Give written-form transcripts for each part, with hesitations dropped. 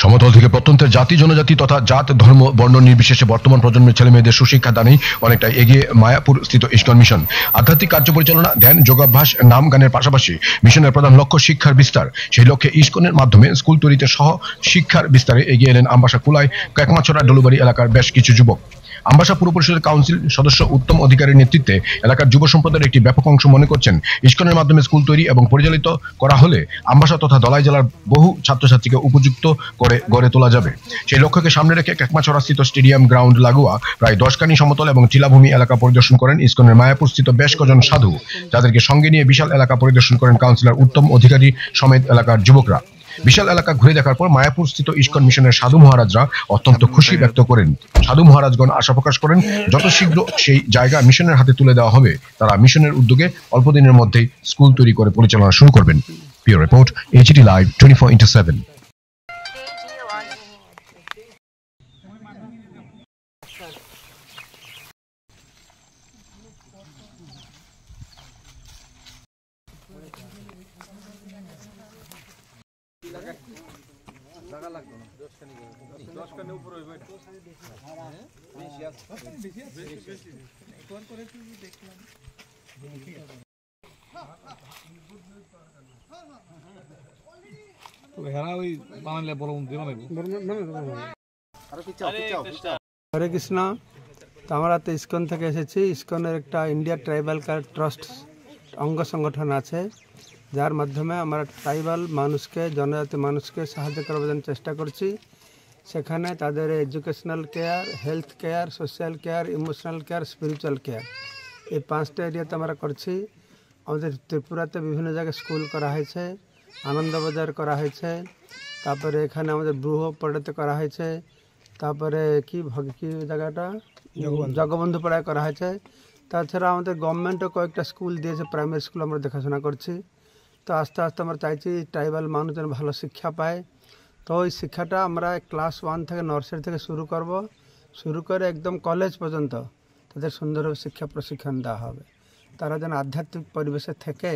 সমতল থেকে প্রত্যন্তের জাতি জনজাতি তথা জাত ধর্ম বর্ণ নির্বিশেষে বর্তমান প্রজন্মের ছেলে মেয়েদের সুশিক্ষা দানেই অনেকটা এগিয়ে মায়াপুর স্থিত ইস্কন মিশন। আধ্যাত্মিক কার্য পরিচালনা, ধ্যান, যোগাভ্যাস, নাম গানের পাশাপাশি মিশনের প্রধান লক্ষ্য শিক্ষার বিস্তার। সেই লক্ষ্যে ইস্কনের মাধ্যমে স্কুল তৈরিতে সহ শিক্ষার বিস্তারে এগিয়ে এলেন আমবাসা কুলাই কেকমাছড়া ডলুবাড়ি এলাকার বেশ কিছু যুবক। আমবাসা পুর পরিষদের কাউন্সিল সদস্য উত্তম অধিকারীর নেতৃত্বে এলাকার যুব সম্প্রদায়ের একটি ব্যাপক অংশ মনে করছেন, ইস্কনের মাধ্যমে স্কুল তৈরি এবং পরিচালিত করা হলে আমবাসা তথা ধলাই জেলার বহু ছাত্রছাত্রীকে উপযুক্ত করে গড়ে তোলা যাবে। সেই লক্ষ্যকে সামনে রেখে কেকমাছড়া স্থিত স্টেডিয়াম গ্রাউন্ড লাগোয়া প্রায় 10 কানি সমতল এবং টিলাভূমি এলাকা পরিদর্শন করেন ইস্কনের মায়াপুর স্থিত বেশ কজন সাধু, যাদেরকে সঙ্গে নিয়ে বিশাল এলাকা পরিদর্শন করেন কাউন্সিলর উত্তম অধিকারী সমেত এলাকার যুবকরা। বিশাল এলাকা ঘুরে দেখার পর মায়াপুর স্থিত ইস্কন মিশনের সাধু মহারাজরা অত্যন্ত খুশি ব্যক্ত করেন। সাধু মহারাজগণ আশা প্রকাশ করেন, যত শীঘ্র সেই জায়গা মিশনের হাতে তুলে দেওয়া হবে, তারা মিশনের উদ্যোগে অল্প দিনের মধ্যেই স্কুল তৈরি করে পরিচালনা শুরু করবেন। Pure report, HD live 24/7। হরে কৃষ্ণ। তো আমরা তো ইস্কন থেকে এসেছি। ইস্কনের একটা ইন্ডিয়া ট্রাইবাল ট্রাস্ট অঙ্গ সংগঠন আছে, যার মাধ্যমে আমরা ট্রাইবাল মানুষকে, জনজাতি মানুষকে সাহায্য করার জন্য চেষ্টা করছি। সেখানে তাদের educational care, health care, social care, emotional care, spiritual care, এই 5টা এরিয়াতে আমরা করছি। আমাদের ত্রিপুরাতে বিভিন্ন জায়গায় স্কুল করা হয়েছে, আনন্দবাজার করা হয়েছে, তারপরে এখানে আমাদের ব্রুহপাড়াতে করা হয়েছে, তারপরে কি জায়গাটা জগবন্ধু পাড়ায় করা হয়েছে। তাছাড়া আমাদের গভর্নমেন্টও কয়েকটা স্কুল দিয়েছে, প্রাইমারি স্কুল আমরা দেখাশোনা করছি। তো আস্তে আস্তে আমরা চাইছি ট্রাইবাল মানুষ যেন ভালো শিক্ষা পায়। তো ওই শিক্ষাটা আমরা ক্লাস 1 থেকে নার্সারি থেকে শুরু করে একদম কলেজ পর্যন্ত তাদের সুন্দরভাবে শিক্ষা প্রশিক্ষণ দেওয়া হবে। তারা যেন আধ্যাত্মিক পরিবেশে থেকে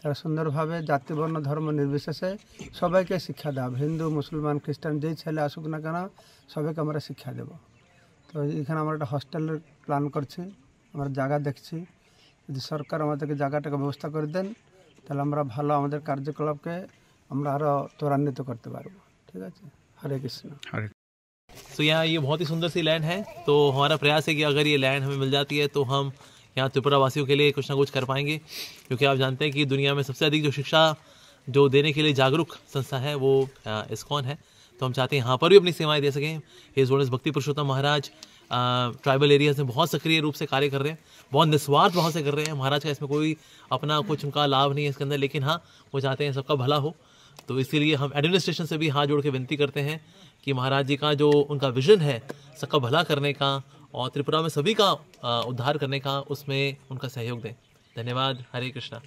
তারা সুন্দরভাবে জাতি বর্ণ ধর্ম নির্বিশেষে সবাইকে শিক্ষা দেওয়া হবে। হিন্দু, মুসলমান, খ্রিস্টান যেই ছেলে আসুক না কেন সবাইকে আমরা শিক্ষা দেব। তো এখানে আমরা একটা হস্টেলের প্ল্যান করছি, আমরা জায়গা দেখছি। যদি সরকার আমাদেরকে জায়গাটাকে ব্যবস্থা করে দেন, তাহলে আমরা ভালো আমাদের কার্যকলাপকে আমরা আরও ত্বরান্বিত করতে পারবো। ঠিক আছে, হরে কৃষ্ণ। तो यहाँ ये बहुत ही सुंदर सी लैंड है। तो हमारा प्रयास है कि अगर ये लैंड हमें मिल जाती है तो हम यहाँ त्रिपुरा वासियों के लिए कुछ ना कुछ कर पाएंगे, क्योंकि आप जानते हैं कि दुनिया में सबसे अधिक जो शिक्षा जो देने के लिए जागरूक संस्था है वो इस्कॉन है। तो हम चाहते हैं यहाँ पर भी अपनी सेवाएं दे सकें। हिज होनेस भक्ति पुरुषोत्तम महाराज ट्राइबल एरियाज में बहुत सक्रिय रूप से कार्य कर रहे हैं, बहुत निस्वार्थ भाव से कर रहे हैं। महाराज का इसमें कोई अपना कुछ उनका लाभ नहीं है इसके अंदर, लेकिन हाँ वो चाहते हैं सबका भला हो। तो इसीलिए हम एडमिनिस्ट्रेशन से भी हाथ जोड़ के विनती करते हैं कि महाराज जी का जो उनका विजन है सबका भला करने का और त्रिपुरा में सभी का उद्धार करने का, उसमें उनका सहयोग दें। धन्यवाद। हरे कृष्णा।